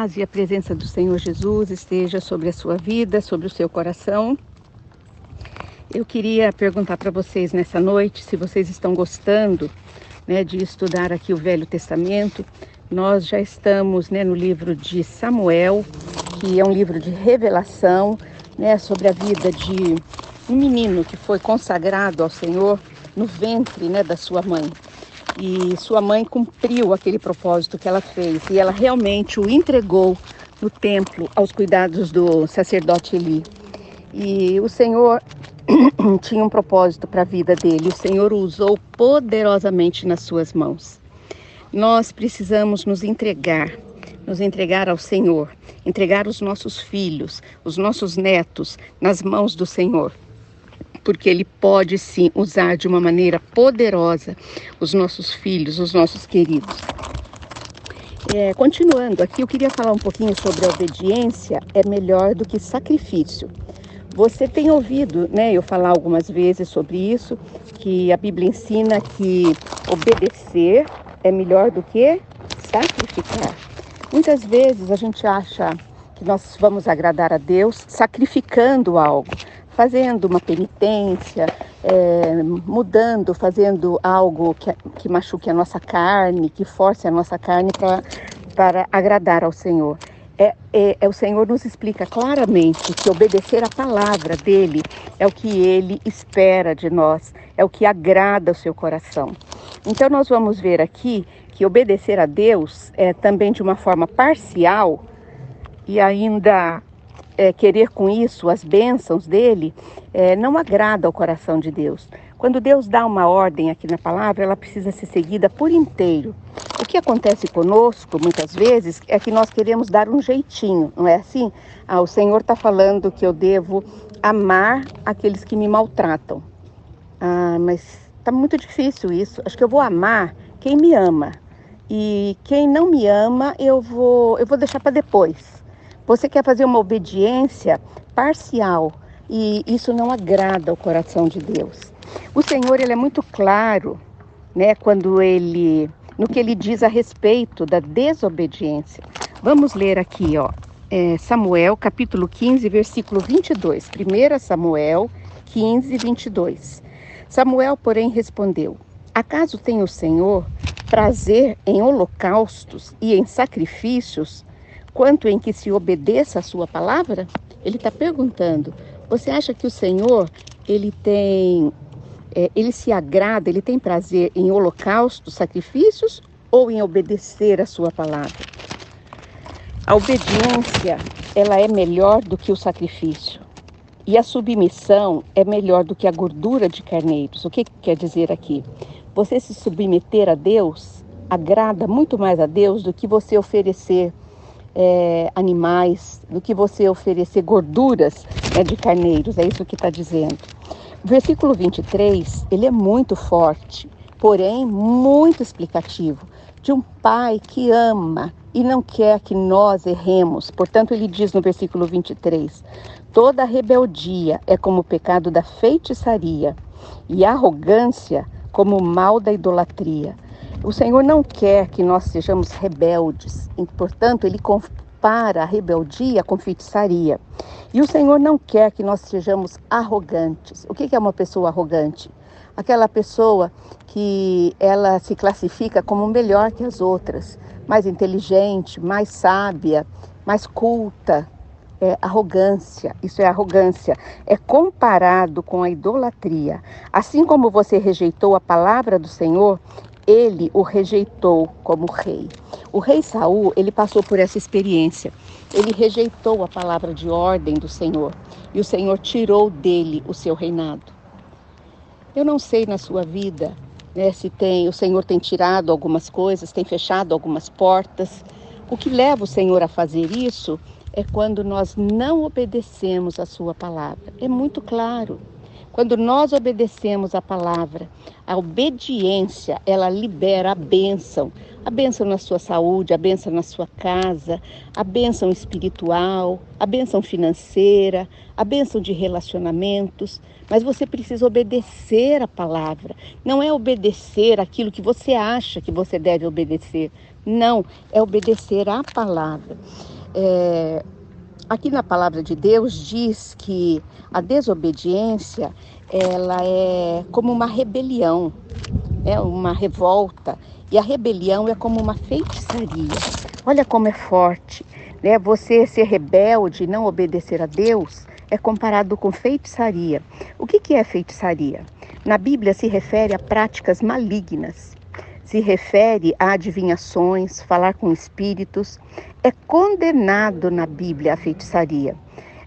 paz e a presença do Senhor Jesus esteja sobre a sua vida, sobre o seu coração. Eu queria perguntar para vocês nessa noite se vocês estão gostando, de estudar aqui o Velho Testamento. Nós já estamos, no livro de Samuel, que é um livro de revelação, sobre a vida de um menino que foi consagrado ao Senhor no ventre, da sua mãe. E sua mãe cumpriu aquele propósito que ela fez e ela realmente o entregou no templo aos cuidados do sacerdote Eli. E o Senhor tinha um propósito para a vida dele, o Senhor o usou poderosamente nas suas mãos. Nós precisamos nos entregar ao Senhor, entregar os nossos filhos, os nossos netos nas mãos do Senhor. Porque Ele pode sim usar de uma maneira poderosa os nossos filhos, os nossos queridos. Continuando aqui, eu queria falar um pouquinho sobre a obediência é melhor do que sacrifício. Você tem ouvido, eu falar algumas vezes sobre isso, que a Bíblia ensina que obedecer é melhor do que sacrificar. Muitas vezes a gente acha que nós vamos agradar a Deus sacrificando algo, fazendo uma penitência, mudando, fazendo algo que machuque a nossa carne, que force a nossa carne para agradar ao Senhor. O Senhor nos explica claramente que obedecer a palavra dele é o que ele espera de nós, é o que agrada o seu coração. Então nós vamos ver aqui que obedecer a Deus também de uma forma parcial e ainda querer com isso as bênçãos dele, não agrada ao coração de Deus. Quando Deus dá uma ordem aqui na palavra, ela precisa ser seguida por inteiro. O que acontece conosco, muitas vezes, é que nós queremos dar um jeitinho, não é assim? O Senhor está falando que eu devo amar aqueles que me maltratam. Mas está muito difícil isso. Acho que eu vou amar quem me ama. E quem não me ama, eu vou deixar para depois. Você quer fazer uma obediência parcial e isso não agrada ao coração de Deus. O Senhor, ele é muito claro, no que ele diz a respeito da desobediência. Vamos ler aqui, Samuel, capítulo 15, versículo 22. 1 Samuel 15, 22. Samuel, porém, respondeu: acaso tem o Senhor prazer em holocaustos e em sacrifícios, quanto em que se obedeça a sua palavra? Ele está perguntando, você acha que o Senhor, ele se agrada, ele tem prazer em holocaustos, sacrifícios ou em obedecer a sua palavra? A obediência, ela é melhor do que o sacrifício. E a submissão é melhor do que a gordura de carneiros. O que quer dizer aqui? Você se submeter a Deus agrada muito mais a Deus do que você oferecer animais, do que você oferecer gorduras de carneiros, é isso que está dizendo. O versículo 23, ele é muito forte, porém muito explicativo, de um pai que ama e não quer que nós erremos. Portanto, ele diz no versículo 23, toda rebeldia é como o pecado da feitiçaria e a arrogância como o mal da idolatria. O Senhor não quer que nós sejamos rebeldes, e, portanto, Ele compara a rebeldia com feitiçaria. E o Senhor não quer que nós sejamos arrogantes. O que é uma pessoa arrogante? Aquela pessoa que ela se classifica como melhor que as outras, mais inteligente, mais sábia, mais culta. Arrogância, isso é arrogância, é comparado com a idolatria. Assim como você rejeitou a palavra do Senhor, ele o rejeitou como rei. O rei Saul, ele passou por essa experiência. Ele rejeitou a palavra de ordem do Senhor e o Senhor tirou dele o seu reinado. Eu não sei na sua vida, se o Senhor tem tirado algumas coisas, tem fechado algumas portas. O que leva o Senhor a fazer isso é quando nós não obedecemos a sua palavra. É muito claro. Quando nós obedecemos a palavra, a obediência, ela libera a bênção na sua saúde, a bênção na sua casa, a bênção espiritual, a bênção financeira, a bênção de relacionamentos. Mas você precisa obedecer a palavra. Não é obedecer aquilo que você acha que você deve obedecer. Não, é obedecer a palavra. Aqui na palavra de Deus diz que a desobediência, ela é como uma rebelião, é uma revolta, e a rebelião é como uma feitiçaria. Olha como é forte, né? Você ser rebelde e não obedecer a Deus é comparado com feitiçaria. O que é feitiçaria? Na Bíblia se refere a práticas malignas, se refere a adivinhações, falar com espíritos. É condenado na Bíblia a feitiçaria.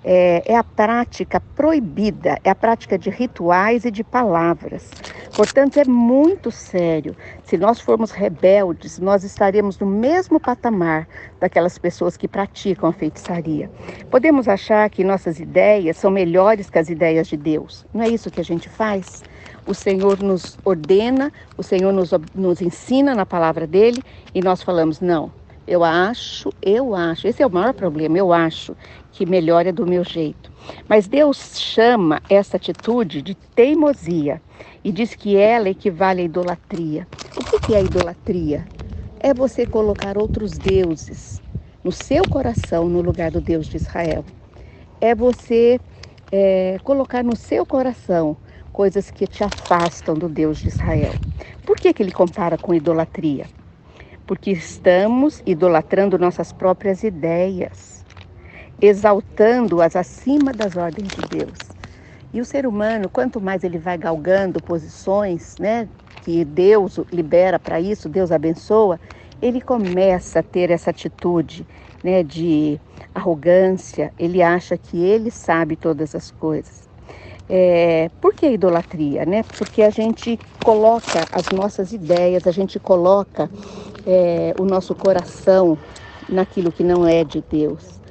É a prática proibida, é a prática de rituais e de palavras. Portanto, é muito sério. Se nós formos rebeldes, nós estaremos no mesmo patamar daquelas pessoas que praticam a feitiçaria. Podemos achar que nossas ideias são melhores que as ideias de Deus. Não é isso que a gente faz? O Senhor nos ordena, o Senhor nos ensina na palavra dele e nós falamos, não, eu acho, esse é o maior problema, eu acho que melhor é do meu jeito. Mas Deus chama essa atitude de teimosia e diz que ela equivale à idolatria. O que é a idolatria? É você colocar outros deuses no seu coração no lugar do Deus de Israel. É você colocar no seu coração coisas que te afastam do Deus de Israel. Por que ele compara com idolatria? Porque estamos idolatrando nossas próprias ideias, exaltando-as acima das ordens de Deus. E o ser humano, quanto mais ele vai galgando posições, né, que Deus libera para isso, Deus abençoa, ele começa a ter essa atitude, né, de arrogância, ele acha que ele sabe todas as coisas. Por que idolatria, né? Porque a gente coloca as nossas ideias, a gente coloca o nosso coração naquilo que não é de Deus.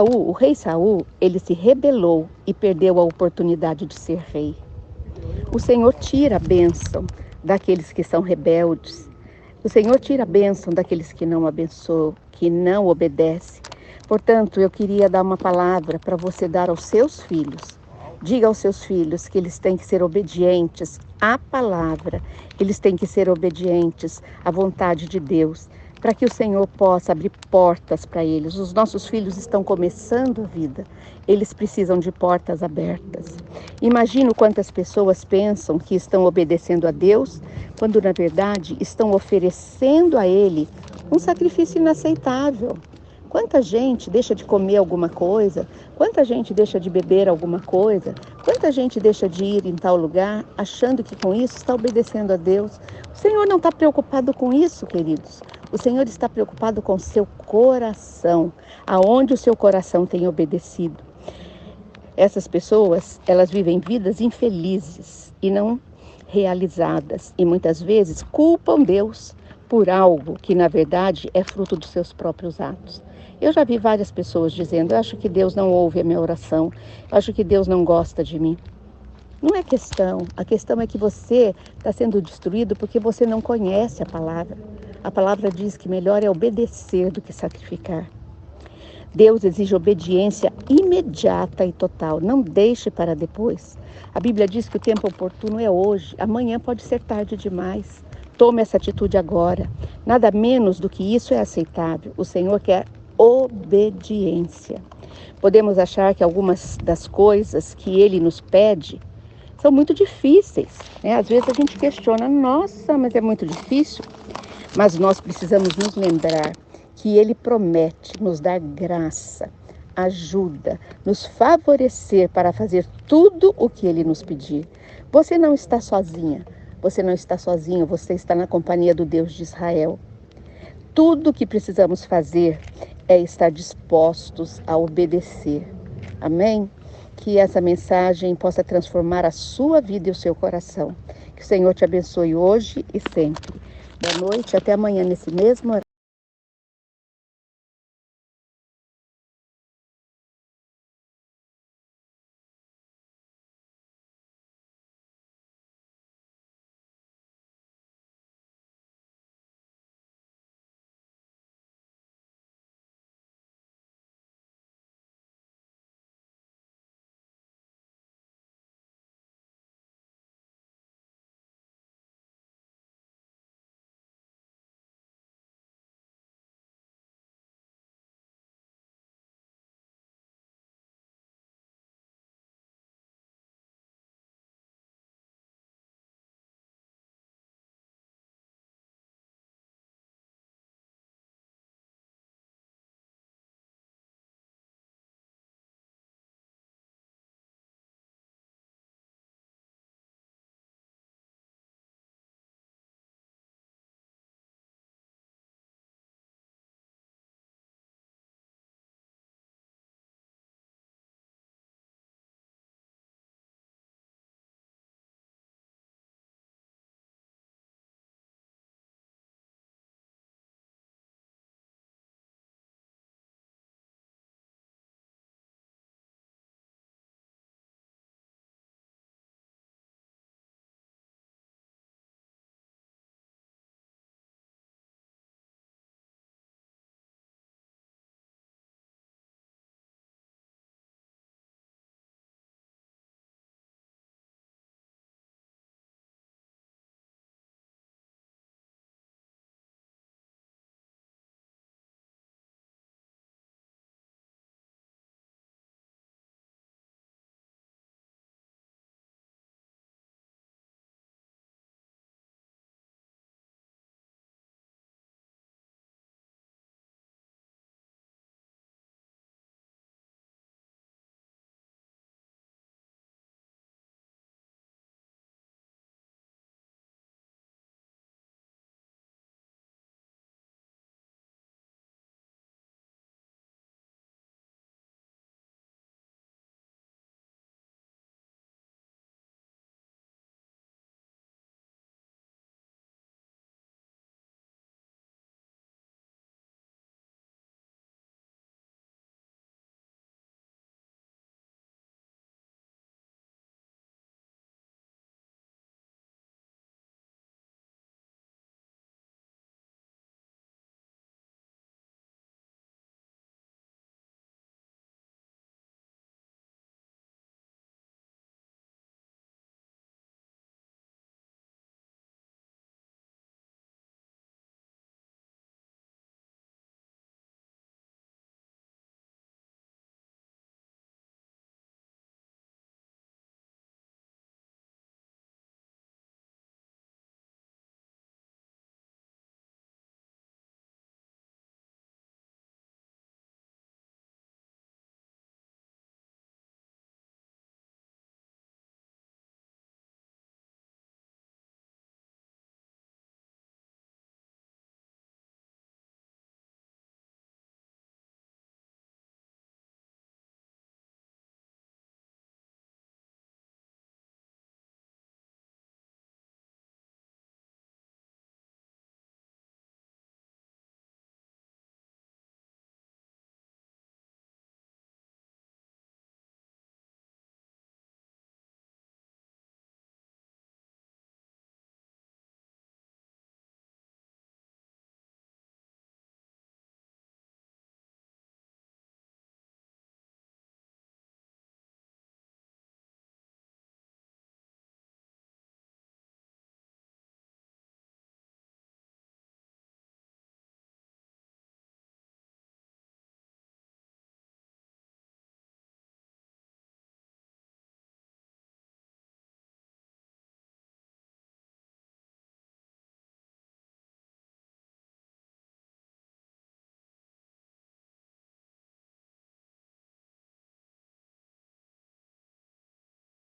O rei Saul, ele se rebelou e perdeu a oportunidade de ser rei. O Senhor tira a bênção daqueles que são rebeldes. O Senhor tira a bênção daqueles que não abençoam, que não obedecem. Portanto, eu queria dar uma palavra para você dar aos seus filhos. Diga aos seus filhos que eles têm que ser obedientes à palavra, eles têm que ser obedientes à vontade de Deus, para que o Senhor possa abrir portas para eles. Os nossos filhos estão começando a vida, eles precisam de portas abertas. Imagino quantas pessoas pensam que estão obedecendo a Deus, quando na verdade estão oferecendo a Ele um sacrifício inaceitável. Quanta gente deixa de comer alguma coisa, quanta gente deixa de beber alguma coisa, quanta gente deixa de ir em tal lugar, achando que com isso está obedecendo a Deus. O Senhor não está preocupado com isso, queridos. O Senhor está preocupado com o seu coração, aonde o seu coração tem obedecido. Essas pessoas, elas vivem vidas infelizes e não realizadas, e muitas vezes culpam Deus por algo que, na verdade, é fruto dos seus próprios atos. Eu já vi várias pessoas dizendo, eu acho que Deus não ouve a minha oração, eu acho que Deus não gosta de mim. Não é questão, a questão é que você está sendo destruído porque você não conhece a palavra. A palavra diz que melhor é obedecer do que sacrificar. Deus exige obediência imediata e total, não deixe para depois. A Bíblia diz que o tempo oportuno é hoje, amanhã pode ser tarde demais. Tome essa atitude agora, nada menos do que isso é aceitável. O Senhor quer obediência. Podemos achar que algumas das coisas que Ele nos pede são muito difíceis, né? Às vezes a gente questiona, nossa, mas é muito difícil. Mas nós precisamos nos lembrar que Ele promete nos dar graça, ajuda, nos favorecer para fazer tudo o que Ele nos pedir. Você não está sozinha, você não está sozinho, você está na companhia do Deus de Israel. Tudo o que precisamos fazer é estar dispostos a obedecer. Amém? Que essa mensagem possa transformar a sua vida e o seu coração. Que o Senhor te abençoe hoje e sempre. Boa noite, até amanhã nesse mesmo horário.